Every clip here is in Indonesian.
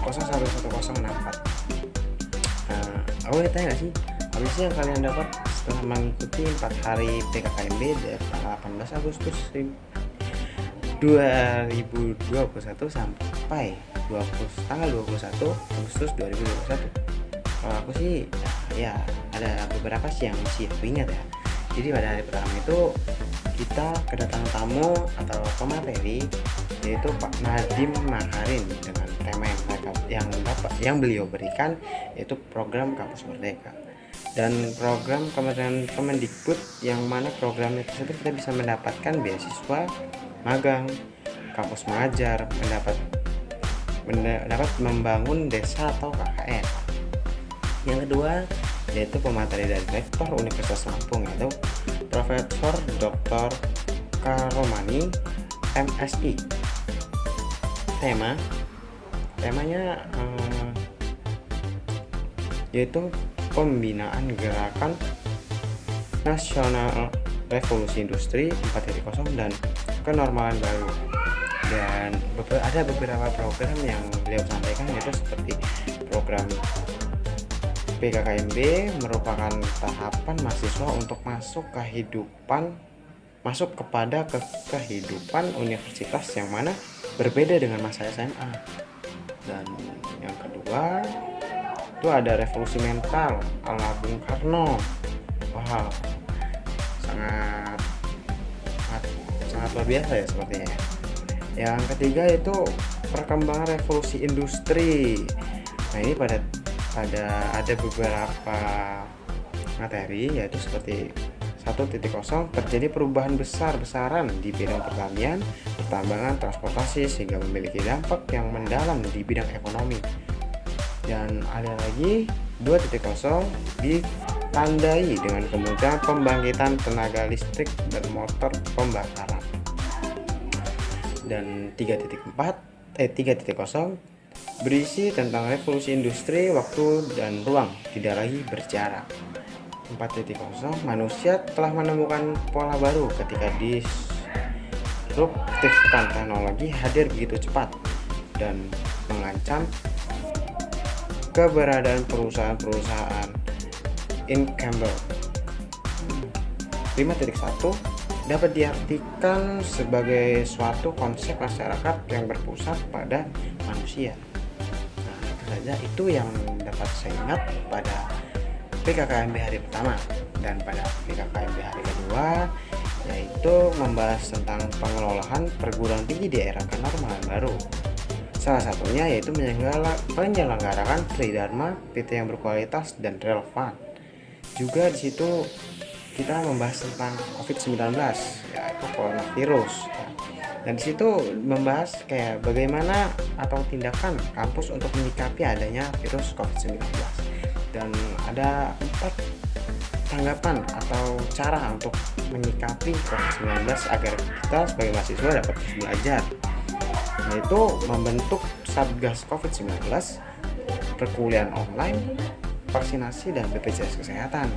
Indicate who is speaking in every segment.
Speaker 1: 011064. Aku boleh tanya nggak sih, apa sih yang kalian dapat setelah mengikuti 4 hari PKKMB dari tanggal 18 Agustus 2021 sampai tanggal 21 Agustus 2021? Kalau aku sih ya ada beberapa sih yang masih aku ingat ya. Jadi pada hari pertama itu kita kedatangan tamu atau pemateri, yaitu Pak Nadiem Makarim, dengan tema yang beliau berikan, yaitu program Kampus Merdeka dan program Kementerian Kemendikbud, yang mana programnya tersebut kita bisa mendapatkan beasiswa magang, kampus mengajar, mendapat membangun desa atau KKN. Yang kedua yaitu pemateri dari Rektor Universitas Lampung, yaitu Profesor Dr. Karomani MSI. Temanya yaitu pembinaan gerakan nasional revolusi industri 4.0 dan kenormalan baru. Dan ada beberapa program yang beliau sampaikan, yaitu seperti program PKKMB merupakan tahapan mahasiswa untuk masuk kepada kehidupan universitas yang mana berbeda dengan masa SMA. Dan yang kedua itu ada revolusi mental ala Bung Karno. Wow, sangat luar biasa ya sepertinya. Yang ketiga itu perkembangan revolusi industri. Nah, ini ada beberapa materi, yaitu seperti 1.0 terjadi perubahan besar-besaran di bidang pertanian, pertambangan, transportasi, sehingga memiliki dampak yang mendalam di bidang ekonomi. Dan ada lagi 2.0 ditandai dengan kemudahan pembangkitan tenaga listrik dan motor pembakaran. Dan 3.0 berisi tentang revolusi industri, waktu dan ruang tidak lagi berjarak. 4.0 manusia telah menemukan pola baru ketika disruptifkan teknologi hadir begitu cepat dan mengancam keberadaan perusahaan-perusahaan incumbent. 5.1 dapat diartikan sebagai suatu konsep masyarakat yang berpusat pada manusia. Nah, itu saja itu yang dapat saya ingat pada PKKMB hari pertama. Dan pada PKKMB hari kedua yaitu membahas tentang pengelolaan perguruan tinggi di era kenormalan baru. Salah satunya yaitu menyelenggarakan Tridharma PT yang berkualitas dan relevan. Juga di situ kita membahas tentang COVID-19, yaitu coronavirus. Dan di situ membahas kayak bagaimana atau tindakan kampus untuk menyikapi adanya virus COVID-19. Dan ada 4 tanggapan atau cara untuk menyikapi COVID-19 agar kita sebagai mahasiswa dapat belajar, yaitu membentuk Satgas COVID-19, perkuliahan online, vaksinasi, dan BPJS Kesehatan.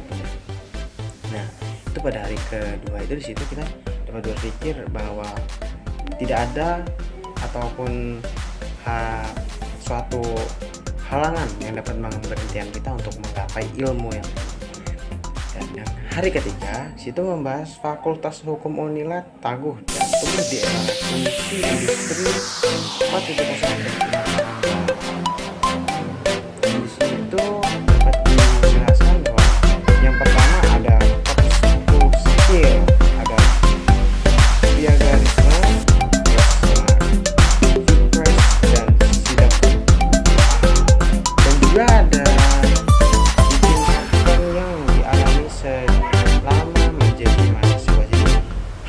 Speaker 1: Nah, itu pada hari kedua itu di situ kita dapat berpikir bahwa tidak ada ataupun suatu halangan yang dapat memberhentikan kita untuk menggapai ilmu yang tinggi. Dan yang hari ketiga situ membahas Fakultas Hukum Unila tangguh dan tumbuh di era revolusi industri 4.0. Di situ dapat dijelaskan bahwa yang pertama ada soft skill, ada piagarisme, dan sidang, dan juga ada tingkatan yang dialami selama menjadi mahasiswa. Jadi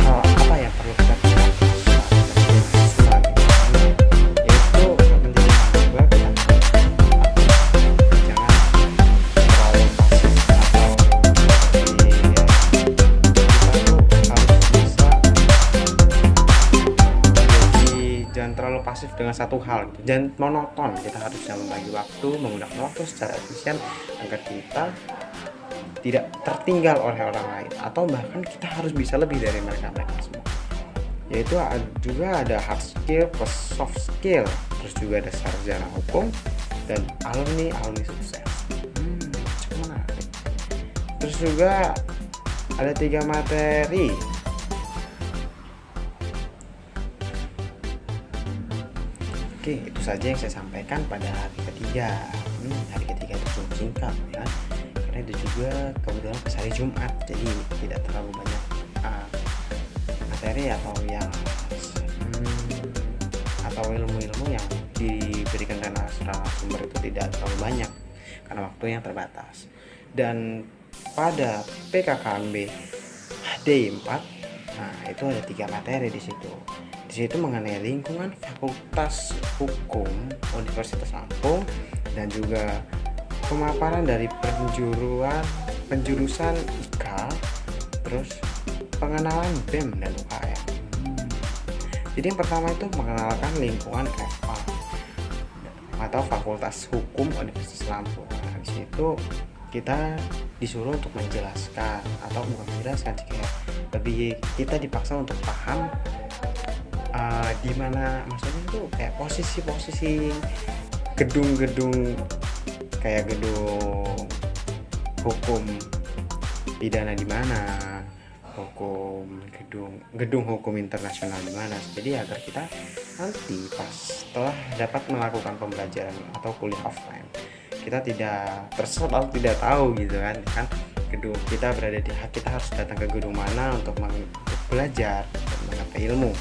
Speaker 1: hal apa yang perlu kita lakukan saat mahasiswa, yaitu menjadi mahasiswa jangan terlalu pasif atau jangan terlalu pasif dengan satu hal, jangan monoton. Kita harus bisa membagi waktu, menggunakan waktu secara efisien agar kita tidak tertinggal oleh orang lain, atau bahkan kita harus bisa lebih dari mereka semua. yaitu juga ada hard skill plus soft skill, terus juga ada sarjana hukum dan alumni sukses. Cukup menarik. Terus juga ada 3 materi. Oke, itu saja yang saya sampaikan pada hari ketiga. Hari ketiga itu cukup singkat ya, karena itu juga kebetulan pas hari Jumat, jadi tidak terlalu banyak materi atau ilmu-ilmu yang diberikan dari narasumber itu tidak terlalu banyak karena waktu yang terbatas. Dan pada PKKMB D4, nah itu ada 3 materi di situ. Di situ mengenai lingkungan Fakultas Hukum Universitas Lampung dan juga pemaparan dari penjurusan IK, terus pengenalan BEM dan UKM. Jadi yang pertama itu mengenalkan lingkungan FA atau Fakultas Hukum Universitas Lampung. Nah, di situ kita disuruh untuk menjelaskan atau bukan menjelaskan sih, kayak lebih kita dipaksa untuk paham di mana maksudnya itu kayak posisi-posisi gedung-gedung kayak gedung hukum pidana di mana, gedung hukum internasional di mana. Jadi agar kita nanti pas setelah dapat melakukan pembelajaran atau kuliah offline, kita tidak tersesat atau tidak tahu gitu kan gedung kita kita harus datang ke gedung mana untuk belajar dan mendapat ilmu.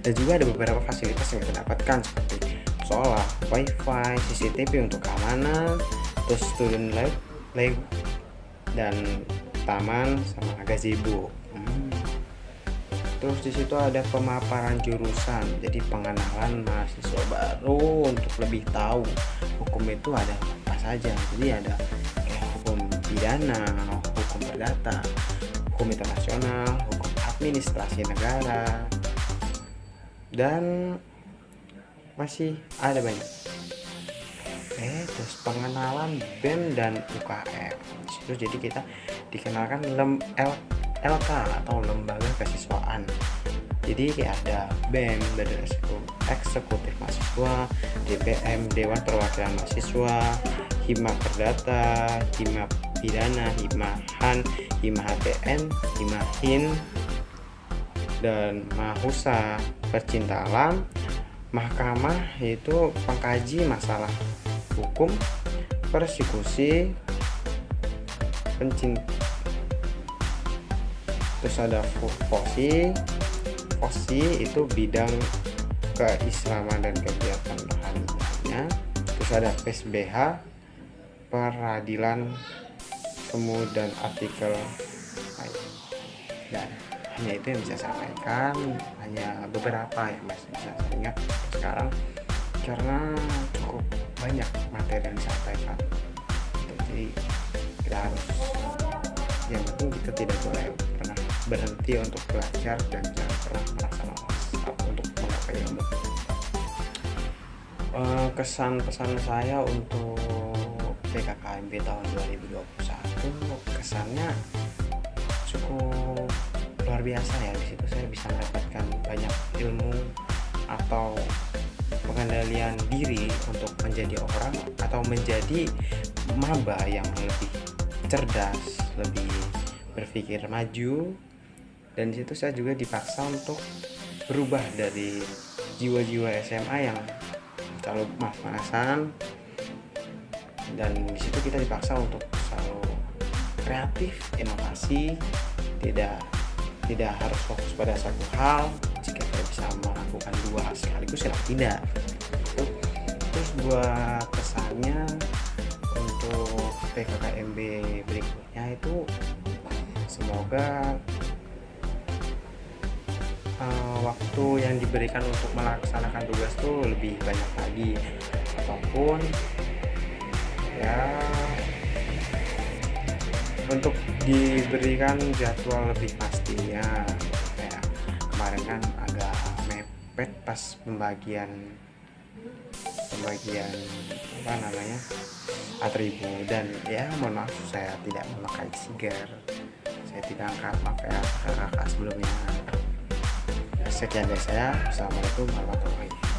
Speaker 1: Dan juga ada beberapa fasilitas yang kita dapatkan seperti musola, wifi, CCTV untuk keamanan, terus student life dan taman sama gazebo. Terus di situ ada pemaparan jurusan, jadi pengenalan mahasiswa baru untuk lebih tahu hukum itu ada apa saja. Jadi ada kayak hukum pidana, hukum perdata, hukum internasional, hukum administrasi negara, dan masih ada banyak. Terus pengenalan BEM dan UKM. Disitu jadi kita dikenalkan LK atau lembaga kesiswaan. Jadi kayak ada BEM, Badan Eksekutif Mahasiswa, DPM, Dewan Perwakilan Mahasiswa, Hima Perdata, Hima Pidana, Hima Han, Hima HTN, Hima HIN, dan Mahusa Percinta Alam, Mahkamah yaitu pengkaji masalah hukum, persekusi, terus ada FOSI itu bidang keislaman dan kegiatan rohaninya, terus ada PSBH peradilan temu dan artikel lain. Dan hanya itu yang bisa saya sampaikan, hanya beberapa yang masih bisa saya ingat sekarang karena cukup banyak materi yang disampaikan. Jadi kita harus, yang penting kita tidak boleh pernah berhenti untuk belajar dan jangan pernah merasa malas untuk menggapai ilmu. Kesan pesan saya untuk PKKMB tahun 2021, kesannya cukup luar biasa ya. Di situ saya bisa mendapatkan banyak ilmu atau pengendalian diri untuk menjadi orang atau menjadi maba yang lebih cerdas, lebih berpikir maju. Dan di situ saya juga dipaksa untuk berubah dari jiwa-jiwa SMA yang selalu malas-malasan, dan di situ kita dipaksa untuk selalu kreatif, inovasi, tidak harus fokus pada satu hal. Jika kita bisa melakukan 2 hal sekaligus, kenapa tidak? Terus buat pesannya untuk PKKMB berikutnya itu semoga waktu yang diberikan untuk melaksanakan tugas itu lebih banyak lagi, ataupun ya untuk diberikan jadwal lebih pastinya. Kayak kemarin kan agak mepet pas pembagian apa namanya atribut, dan ya mohon maaf saya tidak memakai sigar, saya tidak angkat, maaf ya kakak sebelumnya. Sekian dari saya. Assalamualaikum warahmatullahi wabarakatuh.